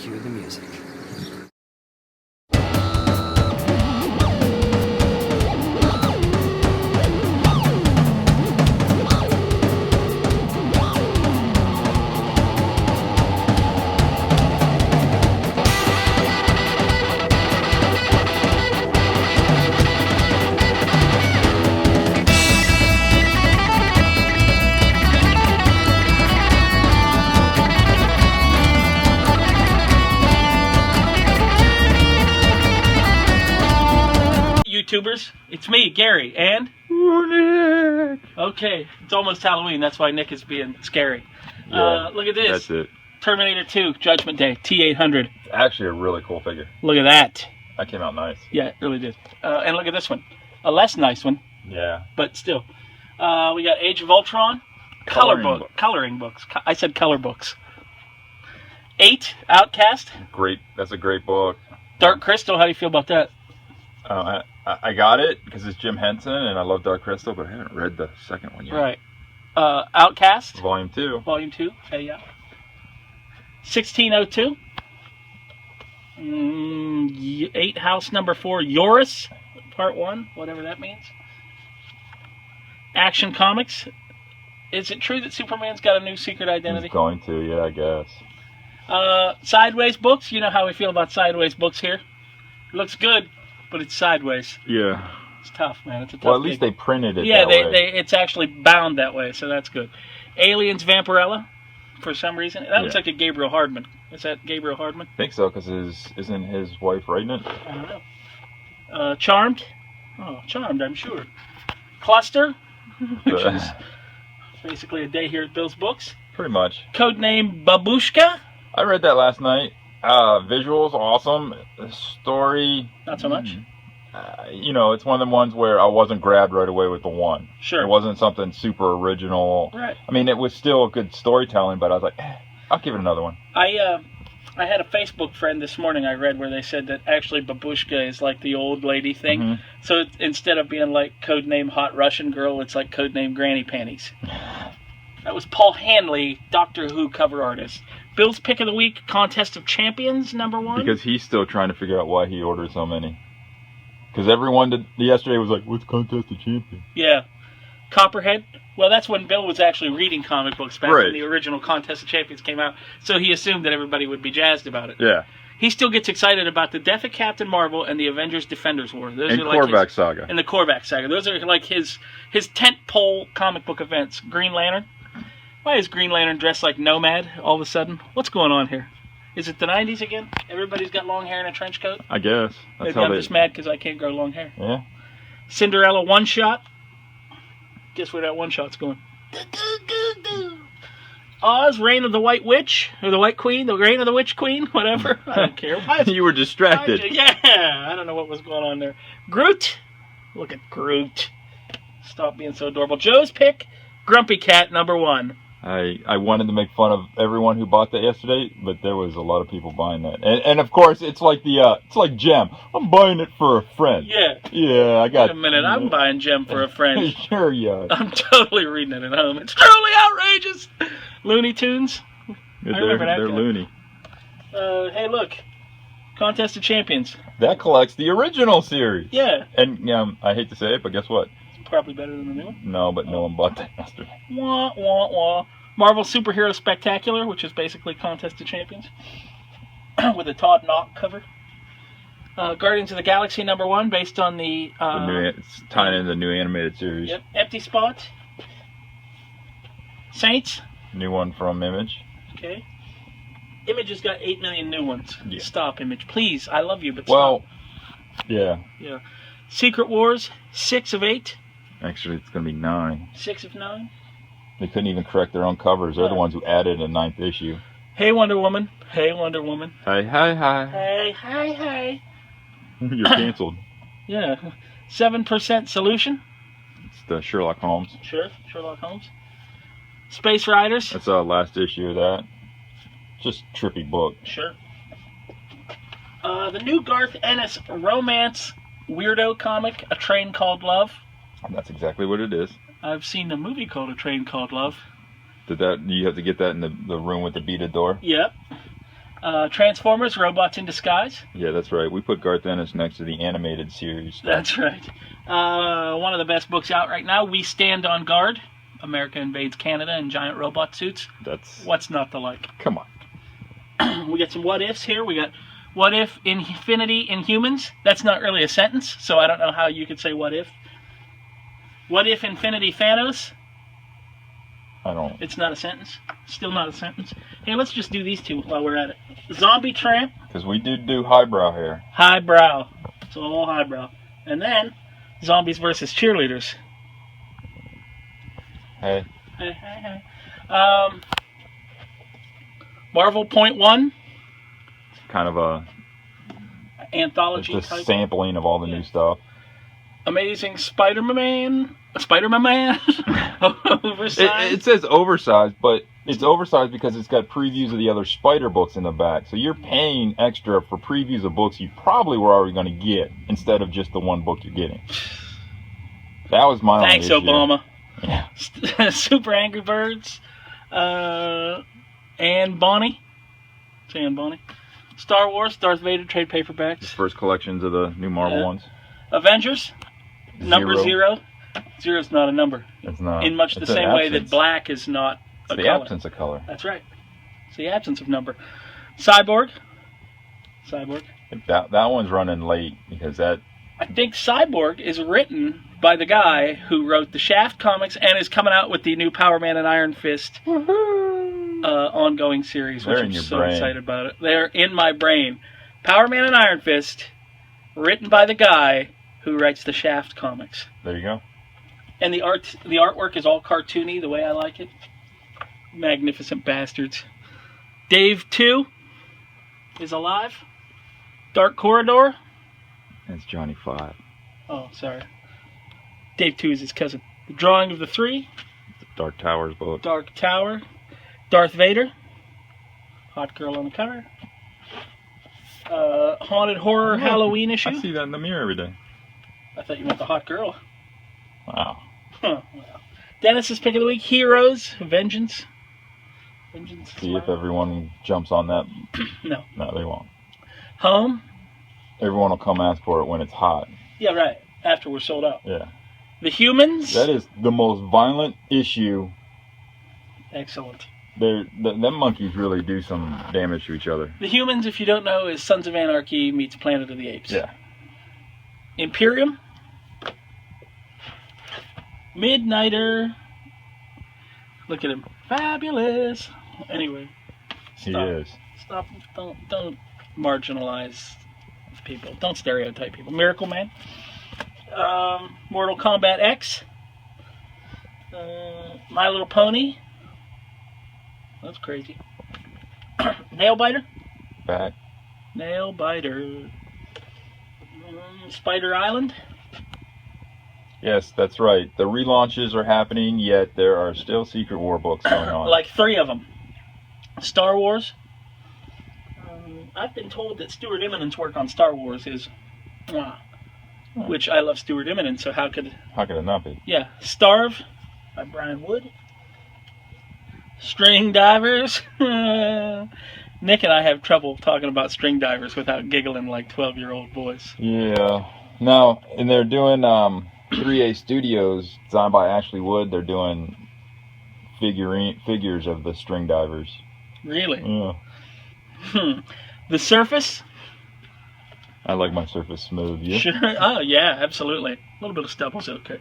cue the music. YouTubers, it's me, Gary, and Nick. okay, it's almost Halloween. That's why Nick is being scary. Yeah, Look at this. That's it. Terminator 2, Judgment Day, T800. Actually, a really cool figure. Look at that. That came out nice. Yeah, it really did. And look at this one, a less nice one, Yeah. but still. We got Age of Ultron, coloring books. I said color books. 8, Outcast, Great. That's a great book. Dark Crystal. How do you feel about that? I got it because it's Jim Henson and I love Dark Crystal, but I haven't read the second one yet. Right. Outcast, Volume 2. Volume 2. Hey, yeah. 1602. 8 House number 4. Yoris, Part 1, whatever that means. Action Comics. Is it true that Superman's got a new secret identity? He's going to, yeah, I guess. Sideways books. You know how we feel about sideways books here. It looks good, but it's sideways. Yeah. It's tough, man. It's a tough Well, at least gig. they printed it Yeah, that way. it's actually bound that way, so that's good. Aliens Vampirella, for some reason. That looks like a Gabriel Hardman. Is that Gabriel Hardman? I think so, because isn't his wife writing it? I don't know. Charmed. Oh, Charmed, I'm sure. Cluster, which is basically a day here at Bill's Books. Pretty much. Codename Babushka. I read that last night. Visuals, awesome. The story, Not so much. It's one of them ones where I wasn't grabbed right away with the one. Sure. It wasn't something super original. Right. I mean, it was still good storytelling, but I was like, I'll give it another one. I had a Facebook friend this morning I read where they said that actually Babushka is like the old lady thing. Mhm. So instead of being like codename Hot Russian Girl, it's like codename Granny Panties. That was Paul Hanley, Doctor Who cover artist. Bill's Pick of the Week, Contest of Champions, number 1. Because he's still trying to figure out why he ordered so many. Because everyone yesterday was like, what's Contest of Champions? Yeah. Copperhead. Well, that's when Bill was actually reading comic books back when the original Contest of Champions came out. So he assumed that everybody would be jazzed about it. Yeah. He still gets excited about the Death of Captain Marvel and the Avengers Defenders War. Those And are like Korvac Saga. And the Korvac Saga. Those are like his tent-pole comic book events. Green Lantern. Why is Green Lantern dressed like Nomad all of a sudden? What's going on here? Is it the 90s again? Everybody's got long hair and a trench coat? I guess. That's Maybe how I'm just mad because I can't grow long hair. Yeah. Cinderella one-shot. Guess where that one-shot's going? Oz, Reign of the White Witch, or the White Queen, the Reign of the Witch Queen, whatever. I don't care. You were distracted. I don't know what was going on there. Groot. Look at Groot. Stop being so adorable. Joe's Pick, Grumpy Cat, number 1. I wanted to make fun of everyone who bought that yesterday, but there was a lot of people buying that. And of course, it's like it's like Gem. I'm buying it for a friend. Yeah. Yeah, I got. Wait a minute, I'm buying Gem for a friend. Sure, yeah. I'm totally reading it at home. It's truly outrageous. Looney Tunes. They're that guy. loony. Hey, look. Contest of Champions. That collects the original series. Yeah. And I hate to say it, but guess what? It's probably better than the new one. No, but no one bought that yesterday. Wah, wah, wah. Marvel Superhero Spectacular, which is basically Contest of Champions, with a Todd Knock cover. Guardians of the Galaxy number 1, based on the It's tying into the new animated series. Yep. Empty Spot. Saints. New one from Image. Okay. Image has got 8 million new ones. Yeah. Stop, Image. Please, I love you, but Well, stop. yeah. Yeah. Secret Wars, 6 of 8. Actually, it's going to be 9. 6 of 9. They couldn't even correct their own covers. They're the Yeah. ones who added a 9th issue. Hey, Wonder Woman. Hey, Wonder Woman. Hi, hi, hi. Hey, hey, hey. You're canceled. Yeah. 7% Solution. It's the Sherlock Holmes. Sure. Sherlock Holmes. Space Riders. That's the last issue of that. Just trippy book. Sure. The new Garth Ennis romance weirdo comic, A Train Called Love. That's exactly what it is. I've seen a movie called A Train Called Love. You have to get that in the room with the beaded door? Yep. Transformers, Robots in Disguise. Yeah, that's right. We put Garth Ennis next to the animated series. That's right. One of the best books out right now, We Stand on Guard. America invades Canada in giant robot suits. That's... What's not to like? Come on. We got some what ifs here. We got what if Infinity Inhumans. That's not really a sentence, so I don't know how you could say what if. What if Infinity Thanos? I don't... It's not a sentence. Still not a sentence. Hey, let's just do these two while we're at it. Zombie Tramp. Because we did do highbrow here. Highbrow. It's all highbrow. And then Zombies versus Cheerleaders. Hey. Hey. Marvel Point One. Kind of a... Anthology It's a type. sampling of all the new stuff. Amazing Spider-Man. Spider-Man. Oversized. It says oversized, but it's oversized because it's got previews of the other Spider books in the back. So you're paying extra for previews of books you probably were already going to get instead of just the one book you're getting. That was my only Thanks, issue. Obama. Yeah. Super Angry Birds. Anne Bonny. It's Anne Bonny. Star Wars, Darth Vader trade paperbacks. First collections of the new Marvel ones. Avengers, number 0. Zero's not a number. It's not. In much the It's an same way that absence. black is not It's a the color. absence of color. That's right. It's the absence of number. Cyborg. That one's running late because that... I think Cyborg is written by the guy who wrote the Shaft comics and is coming out with the new Power Man and Iron Fist ongoing series, which They're in I'm your so brain. excited about it. They're in my brain. Power Man and Iron Fist, written by the guy who writes the Shaft comics. There you go. And the artwork is all cartoony, the way I like it. Magnificent bastards. Dave 2 is alive. Dark Corridor. It's Johnny 5. Oh, sorry. Dave 2 is his cousin. The Drawing of the Three. The Dark Towers book. Dark Tower. Darth Vader. Hot girl on the cover. Haunted horror Halloween issue. I see that in the mirror every day. I thought you meant the hot girl. Wow. Huh. Well. Dennis's pick of the week. Heroes. Vengeance. See if everyone jumps on that. No. No, they won't. Home. Everyone will come ask for it when it's hot. Yeah, right. After we're sold out. Yeah. The Humans. That is the most violent issue. Excellent. Them monkeys really do some damage to each other. The Humans, if you don't know, is Sons of Anarchy meets Planet of the Apes. Yeah. Imperium. Midnighter. Look at him. Fabulous. Anyway. He Stop. is. Stop. Don't marginalize people. Don't stereotype people. Miracle Man. Mortal Kombat X. My Little Pony. That's crazy. Nailbiter. Back. Nailbiter. Spider Island. Yes, that's right. The relaunches are happening, yet there are still Secret War books going on. Like 3 of them. Star Wars. I've been told that Stuart Immonen's work on Star Wars is... which I love Stuart Immonen, so how could it not be? Yeah. Starve by Brian Wood. String Divers. Nick and I have trouble talking about String Divers without giggling like 12-year-old boys. Yeah. No, and they're doing 3A Studios, designed by Ashley Wood. They're doing figures of the String Divers. Really? Yeah. The Surface. I like my surface smooth. You? Sure. Oh, yeah, absolutely. A little bit of stubble's okay.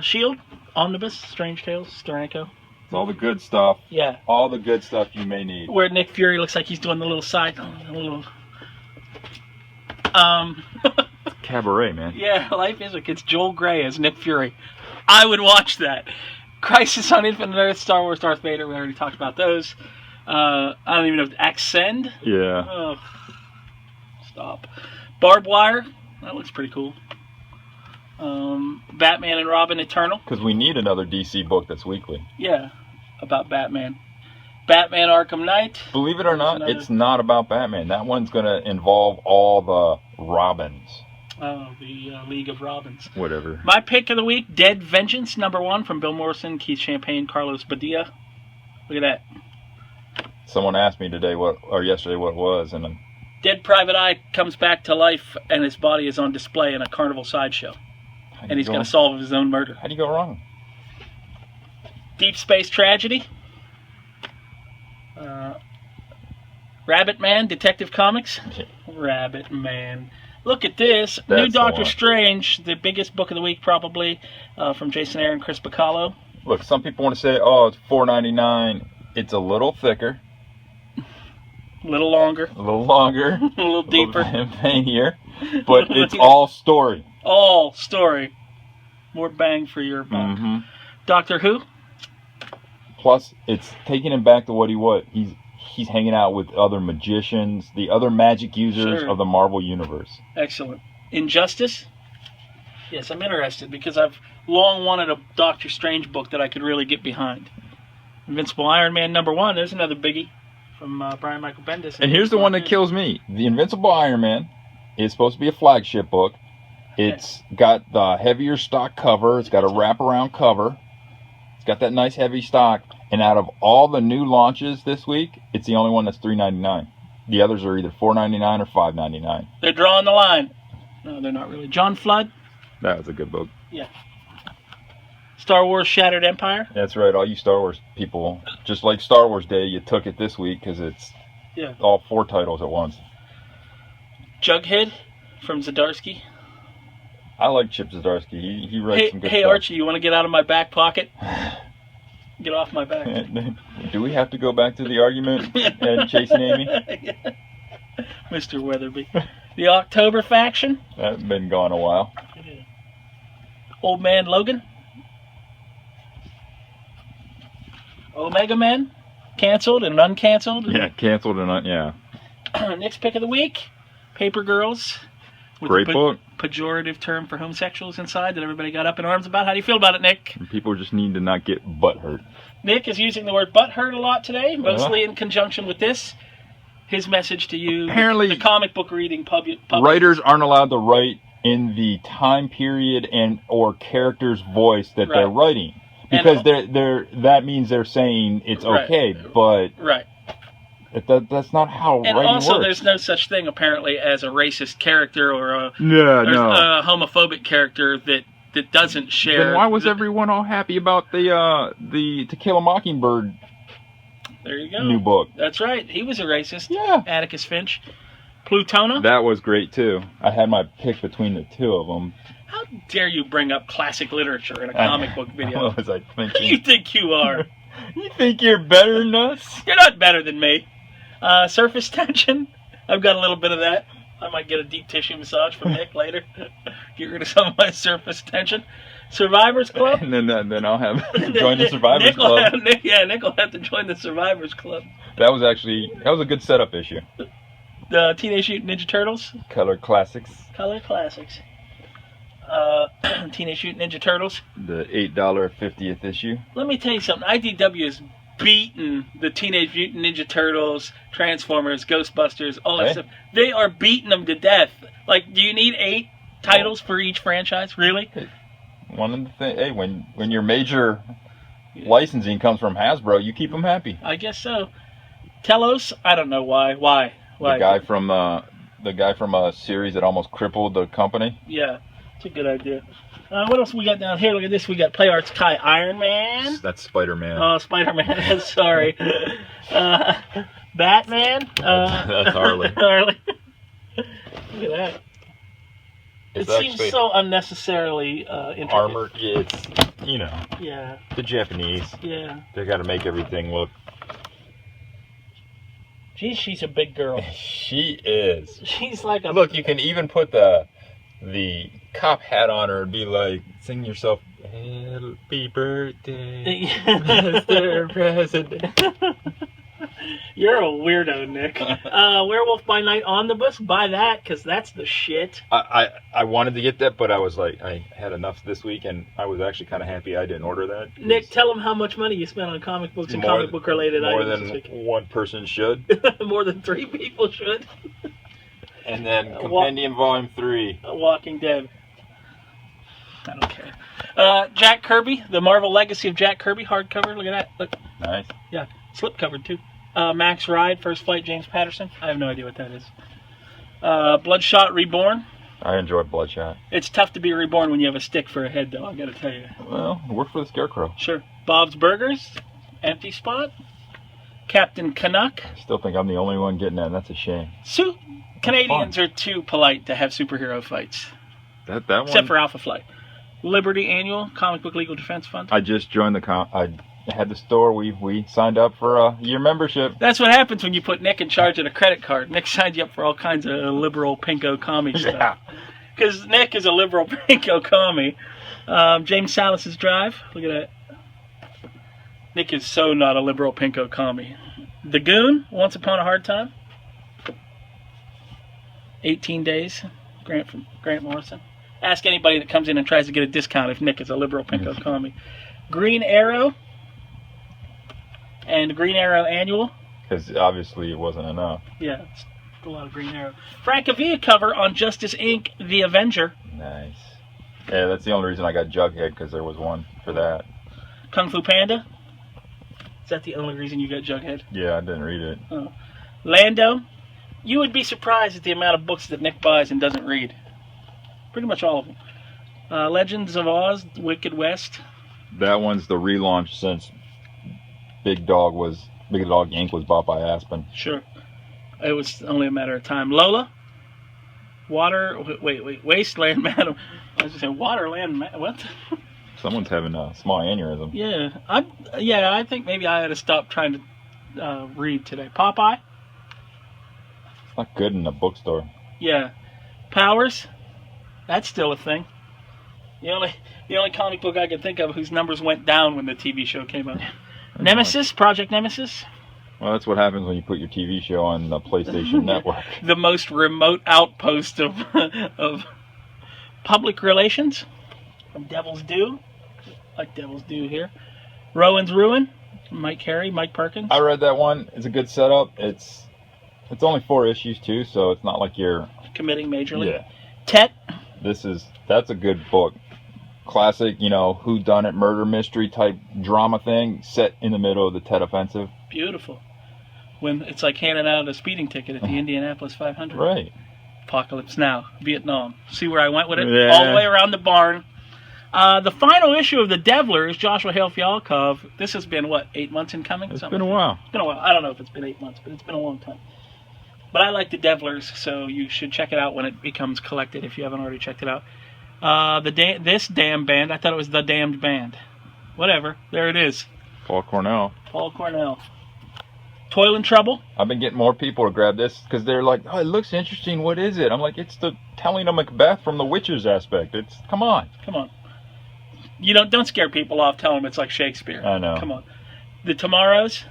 Shield, Omnibus, Strange Tales, Steranko. It's all the good stuff. Yeah. All the good stuff you may need. Where Nick Fury looks like he's doing the little side, Cabaret, man. Yeah, Life is like it's Joel Grey as Nick Fury. I would watch that. Crisis on Infinite Earth, Star Wars, Darth Vader. We already talked about those. I don't even know if Ascend. Yeah. Oh, stop. Barbed Wire. That looks pretty cool. Batman and Robin Eternal. Because we need another DC book that's weekly. Yeah, about Batman. Batman Arkham Knight. Believe it or not, it's not about Batman. That one's going to involve all the Robins. Oh, the League of Robins. Whatever. My pick of the week, Dead Vengeance, #1 from Bill Morrison, Keith Champagne, Carlos Badia. Look at that. Someone asked me yesterday what it was, and Dead Private Eye comes back to life, and his body is on display in a carnival sideshow. And he's going to solve his own murder. How do you go wrong? Deep Space Tragedy. Rabbit Man, Detective Comics. Rabbit Man. Look at this. That's New the Doctor one. Strange, the biggest book of the week probably, from Jason Aaron, Chris Bacallo. Look, some people want to say, oh, it's $4.99. It's a little thicker, A little longer, a little longer, a little deeper. a little veinier, but it's all story. All story. More bang for your buck. hmm Doctor Who. Plus, it's taking him back to what he was. He's hanging out with other magicians, the other magic users Sure. of the Marvel Universe. Excellent. Injustice. Yes, I'm interested because I've long wanted a Doctor Strange book that I could really get behind. Invincible Iron Man #1. There's another biggie from Brian Michael Bendis. And here's the one that kills me. The Invincible Iron Man is supposed to be a flagship book. It's got the heavier stock cover. It's got a wraparound cover. It's got that nice heavy stock. And out of all the new launches this week, it's the only one that's $3.99. The others are either $4.99 or $5.99. They're drawing the line. No, they're not really. John Flood. That was a good book. Yeah. Star Wars Shattered Empire. That's right. All you Star Wars people, just like Star Wars Day, you took it this week because it's Yeah. all 4 titles at once. Jughead from Zdarsky. I like Chip Zdarsky. He writes some good Hey stuff. Archie, you want to get out of my back pocket? Get off my back. Do we have to go back to the argument and chasing Amy? Mr. Weatherby. The October Faction. That's been gone a while. Old Man Logan. Omega Men. Canceled and uncanceled. Yeah, canceled and yeah. Next pick of the week. Paper Girls. With Great a book. pejorative term for homosexuals inside that everybody got up in arms about. How do you feel about it, Nick? People just need to not get butt hurt. Nick is using the word butthurt a lot today, mostly in conjunction with this. His message to you, Apparently- the comic book reading public. Writers aren't allowed to write in the time period and or character's voice that they're Right. writing because that means they're saying it's Right. okay, but Right. that's not how And writing also, works. there's no such thing, apparently, as a racist character or a homophobic character that doesn't share. Then why was everyone all happy about the To Kill a Mockingbird There you go. new book? That's right. He was a racist. Yeah. Atticus Finch. Plutona. That was great too. I had my pick between the two of them. How dare you bring up classic literature in a comic book video? What was I Who do you thinking? think you are? You think you're better than us? You're not better than me. Surface tension. I've got a little bit of that. I might get a deep tissue massage from Nick later. Get rid of some of my surface tension. Survivors Club. And then I'll have join the Survivors Nick will Club. Nick will have to join the Survivors Club. That was a good setup issue. The Teenage Mutant Ninja Turtles. Color Classics. Color Classics. Teenage Mutant Ninja Turtles. The $8 50th issue. Let me tell you something. IDW has beaten the Teenage Mutant Ninja Turtles, Transformers, Ghostbusters, all that Hey. stuff. They are beating them to death. Like, do you need 8 titles for each franchise? Really? One of the things, hey, when your major licensing comes from Hasbro, you keep them happy. I guess so. Telos, I don't know why. Why? The guy from a series that almost crippled the company. Yeah, it's a good idea. What else we got down here? Look at this. We got Play Arts Kai Iron Man. That's Spider-Man. Oh, Spider-Man. Sorry. Batman. That's Harley. Harley. Look at that. It's It seems actually so unnecessarily intricate. armored. It's Yeah, the Japanese. yeah. They got to make everything look. Geez, she's a big girl. She is. She's like a... Look, you can even put the cop hat on her and be like, sing yourself, "Happy Birthday, Mr. President." You're a weirdo, Nick. Werewolf by Night Omnibus, buy that, because that's the shit. I wanted to get that, but I was like, I had enough this week, and I was actually kind of happy I didn't order that. Nick, tell them how much money you spent on comic books and comic book related more items than this week. one person should. More than 3 people should. And then Compendium Volume 3. Walking Dead. I don't care. Jack Kirby, The Marvel Legacy of Jack Kirby, hardcover. Look at that. Look. Nice. Yeah, slip covered too. Max Ride, First Flight, James Patterson. I have no idea what that is. Bloodshot Reborn. I enjoy Bloodshot. It's tough to be reborn when you have a stick for a head, though, I gotta tell you. Well, it worked for the Scarecrow. Sure. Bob's Burgers, Empty Spot, Captain Canuck. I still think I'm the only one getting that, and that's a shame. Canadians are too polite to have superhero fights, That one. except for Alpha Flight. Liberty Annual, Comic Book Legal Defense Fund. I just joined I had the store. We signed up for a year membership. That's what happens when you put Nick in charge of a credit card. Nick signed you up for all kinds of liberal pinko commie stuff. Yeah. Because Nick is a liberal pinko commie. James Salas's Drive. Look at that. Nick is so not a liberal pinko commie. The Goon, Once Upon a Hard Time. 18 Days. Grant Morrison. Ask anybody that comes in and tries to get a discount if Nick is a liberal pinko commie. Green Arrow. And Green Arrow Annual. Because obviously it wasn't enough. Yeah, it's a lot of Green Arrow. Francavilla cover on Justice Inc. The Avenger. Nice. Yeah, that's the only reason I got Jughead, because there was one for that. Kung Fu Panda. Is that the only reason you got Jughead? Yeah, I didn't read it. Oh. Lando. You would be surprised at the amount of books that Nick buys and doesn't read. Pretty much all of them. Legends of Oz, Wicked West. That one's the relaunch since Big Dog Inc. was bought by Aspen. Sure. It was only a matter of time. Lola. Wasteland Madam. I was just saying Waterland what? Someone's having a small aneurysm. Yeah. I think maybe I ought to stop trying to read today. Popeye. It's not good in a bookstore. Yeah. Powers. That's still a thing. The only comic book I can think of whose numbers went down when the TV show came out. Nemesis, Project Nemesis. Well, that's what happens when you put your TV show on the PlayStation Network. The most remote outpost of public relations. From Devil's Due. Like Devil's Due here. Rowan's Ruin. Mike Carey, Mike Perkins. I read that one. It's a good setup. It's only 4 issues too, so it's not like you're committing majorly. Yeah. Tet. That's a good book. Classic, whodunit murder mystery type drama thing set in the middle of the Tet Offensive. Beautiful. When it's like handing out a speeding ticket at the Indianapolis 500. Right. Apocalypse Now, Vietnam. See where I went with it? Yeah. All the way around the barn. The final issue of The Devlers, Joshua Hale Fialkov. This has been, 8 months in coming? It's been a while. It's been a while. I don't know if it's been 8 months, but it's been a long time. But I like The Devlers, so you should check it out when it becomes collected if you haven't already checked it out. This damn band, I thought it was The Damned Band. Whatever, there it is. Paul Cornell. Toil and Trouble. I've been getting more people to grab this because they're like, oh, it looks interesting. What is it? I'm like, it's the telling of Macbeth from the Witcher's aspect. Come on. You don't scare people off telling them it's like Shakespeare. I know. Come on. The Tomorrows.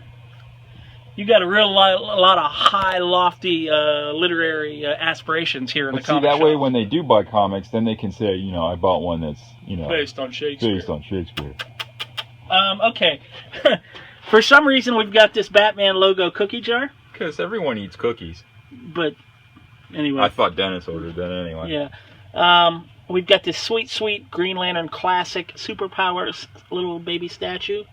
You got a lot of high, lofty literary aspirations here in the comic shop. That way, when they do buy comics, then they can say, I bought one that's, based on Shakespeare. Okay. For some reason, we've got this Batman logo cookie jar. Because everyone eats cookies. But anyway. I thought Dennis ordered that anyway. Yeah. We've got this sweet Green Lantern classic superpowers little baby statue.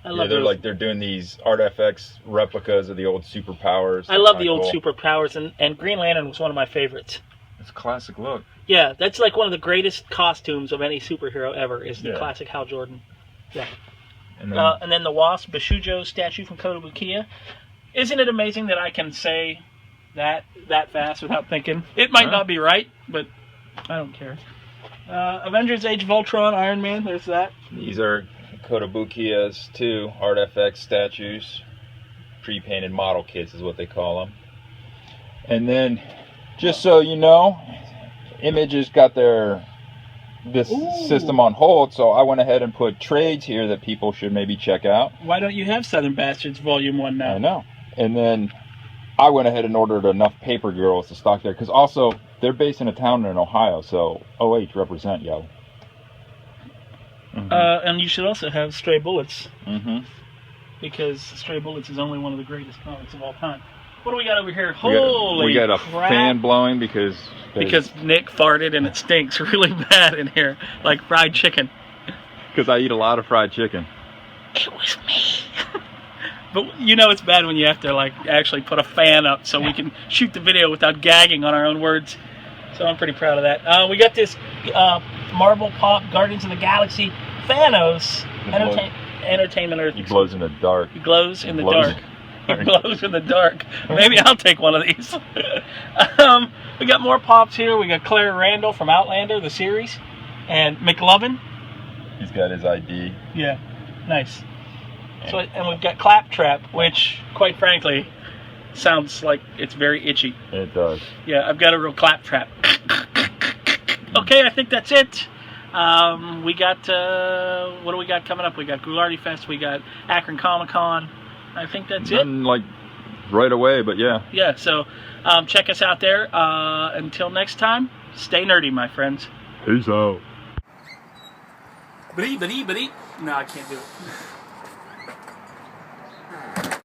I love they're doing these ArtFX replicas of the old superpowers. I love the old superpowers, and Green Lantern was one of my favorites. It's a classic look. Yeah, that's like one of the greatest costumes of any superhero ever is the classic Hal Jordan. Yeah. And then the Wasp, Bashujo statue from Kotobukiya. Isn't it amazing that I can say that fast without thinking? It might not be right, but I don't care. Avengers Age of Ultron, Iron Man, there's that. These are Kotobukiya's too, ArtFX statues. Pre-painted model kits is what they call them. And then, just so you know, Image has got this system on hold, so I went ahead and put trades here that people should maybe check out. Why don't you have Southern Bastards Volume 1 now? I know. And then I went ahead and ordered enough Paper Girls to stock there, because also they're based in a town in Ohio, so OH represent, yo. Mm-hmm. And you should also have Stray Bullets. Mm-hmm. Because Stray Bullets is only one of the greatest comics of all time. What do we got over here? Holy we got a crap. fan blowing because Nick farted and it stinks really bad in here, like fried chicken. Because I eat a lot of fried chicken. It was me. But you know it's bad when you have to like actually put a fan up so we can shoot the video without gagging on our own words. So I'm pretty proud of that. We got this Marvel Pop Guardians of the Galaxy Thanos Entertainment Earth. He glows in the dark. He glows in the Glows. dark. He glows in the dark. Maybe I'll take one of these. We got more pops here. We got Claire Randall from Outlander, the series, and McLovin. He's got his ID. Yeah, nice. So, and we've got Claptrap, which, quite frankly, sounds like it's very itchy. It does. Yeah, I've got a real Claptrap. Okay, I think that's it. We got, what do we got coming up? We got Ghoulardi Fest, we got Akron Comic Con. I think that's it. Nothing like right away, but yeah. Yeah, so check us out there. Until next time, stay nerdy, my friends. Peace out. No, I can't do it.